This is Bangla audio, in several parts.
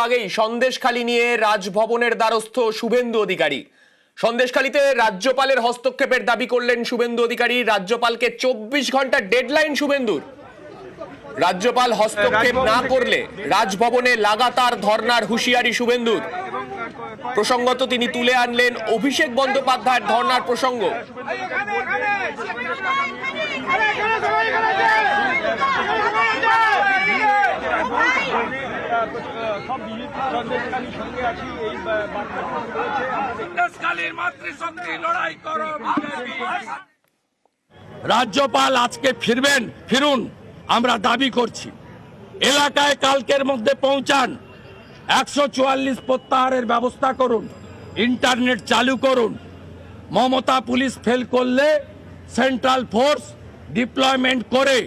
আগেই সন্দেশখালী নিয়ে রাজভবনের দ্বারস্থ শুভেন্দু অধিকারী। সন্দেশখালীতে রাজ্যপালের হস্তক্ষেপের দাবি করলেন শুভেন্দু অধিকারী। রাজ্যপালকে 24 ঘন্টা ডেডলাইন শুভেন্দুর। রাজ্যপাল হস্তক্ষেপ না করলে রাজভবনে লাগাতার ধর্নার হুঁশিয়ারি শুভেন্দুর। প্রসঙ্গত তিনি তুলে আনলেন অভিষেক বন্দ্যোপাধ্যায়ের ধর্নার প্রসঙ্গ। রাজ্যপাল আজকে ফিরুন আমরা দাবি করছি। এলাকায় কালকের মধ্যে পৌঁছান, 144 প্রত্যাহারের ব্যবস্থা করুন, ইন্টারনেট চালু করুন। মমতা পুলিশ ফেল করলে সেন্ট্রাল ফোর্স ডিপ্লয়মেন্ট করে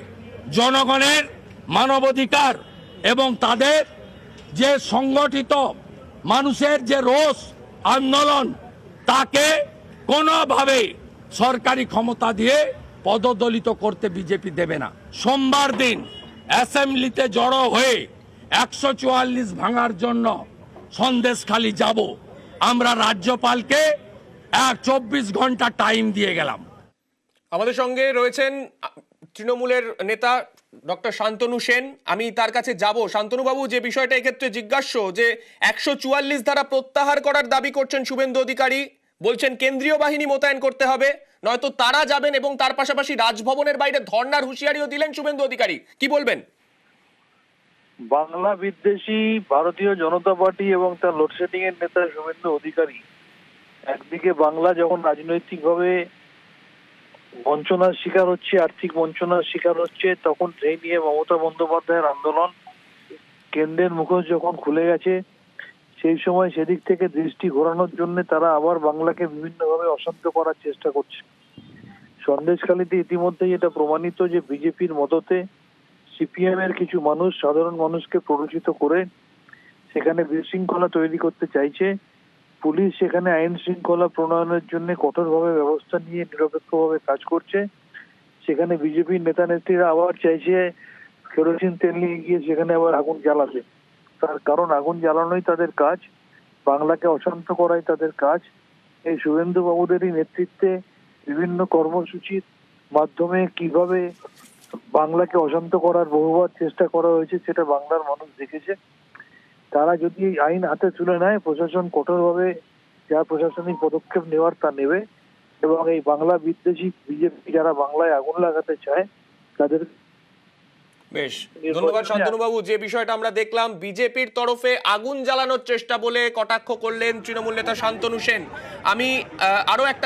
জনগণের মানবাধিকার এবং তাদের যে সংগঠিত মানুষের যে রোষ আন্দোলন তাকে কোনোভাবে সরকারি ক্ষমতা দিয়ে পদদলিত করতে বিজেপি দেবে না। সোমবার দিন অ্যাসেম্বলিতে জড়ো হয়ে 144 ভাঙার জন্য সন্দেশখালী যাব। আমরা রাজ্যপালকে 24 ঘন্টা টাইম দিয়ে গেলাম। আমাদের সঙ্গে রয়েছেন তৃণমূলের নেতা ডক্টর শান্তনু সেন। আমি তার কাছে যাব। শান্তনু বাবু, যে বিষয়টা এক্ষেত্রে জিজ্ঞাস্য যে 144 ধারা প্রত্যাহার করার দাবি করছেন শুভেন্দু অধিকারী, বলছেন কেন্দ্রীয় বাহিনী মোতায়েন করতে হবে, নয়তো তারা যাবেন, এবং তার পাশাপাশি রাজভবনের বাইরে ধর্নার হুঁশিয়ারিও দিলেন শুভেন্দু অধিকারী। কি বলবেন? বাংলা বিদ্বেষী ভারতীয় জনতা পার্টি এবং তার লোডশেডিং এর নেতা শুভেন্দু অধিকারী একদিকে বাংলা যখন রাজনৈতিকভাবে বঞ্চনার শিকার হচ্ছে, আর্থিক বঞ্চনার শিকার হচ্ছে, তখন সেই নিয়ে মমতা বন্দ্যোপাধ্যায়ের আন্দোলন কেন্দ্রের মুখোশ যখন খুলে গেছে, সেই সময় সেদিক থেকে দৃষ্টি ঘোরানোর জন্য তারা আবার বাংলাকে বিভিন্নভাবে অশান্ত করার চেষ্টা করছে। সন্দেশখালীতে ইতিমধ্যেই এটা প্রমাণিত যে বিজেপির মদতে সিপিএম এর কিছু মানুষ সাধারণ মানুষকে প্ররোচিত করে সেখানে বিশৃঙ্খলা তৈরি করতে চাইছে। পুলিশ সেখানে আইন শৃঙ্খলা প্রণয়নের জন্য কঠোরভাবে ব্যবস্থা নিয়ে নিরপেক্ষভাবে কাজ করছে। সেখানে বিজেপির নেতা নেত্রীরা আবার চাইছে কেরোসিন তেল নিয়ে গিয়ে সেখানে আবার আগুন জ্বালাতে। তার কারণ আগুন জ্বালানোই তাদের কাজ, বাংলাকে অশান্ত করাই তাদের কাজ। এই শুভেন্দু বাবুদেরই নেতৃত্বে বিভিন্ন কর্মসূচির মাধ্যমে কিভাবে বাংলাকে অশান্ত করার বহুবার চেষ্টা করা হয়েছে সেটা বাংলার মানুষ দেখেছে। তারা যদি আইন হাতে তুলে নেয়, প্রশাসন কঠোরভাবে যা প্রশাসনিক পদক্ষেপ নেওয়ার তা নেবে, এবং এই বাংলা বিদ্বেষী বিজেপি যারা বাংলায় আগুন লাগাতে চায় তাদের। বেশ, ধন্যবাদ শান্তনু বাবু। যে বিষয়টা আমরা দেখলাম, বিজেপির তরফে আগুন জ্বালানোর চেষ্টা বলে কটাক্ষ করলেন তৃণমূল নেতা শান্তনু সেন। আমি আরো একটা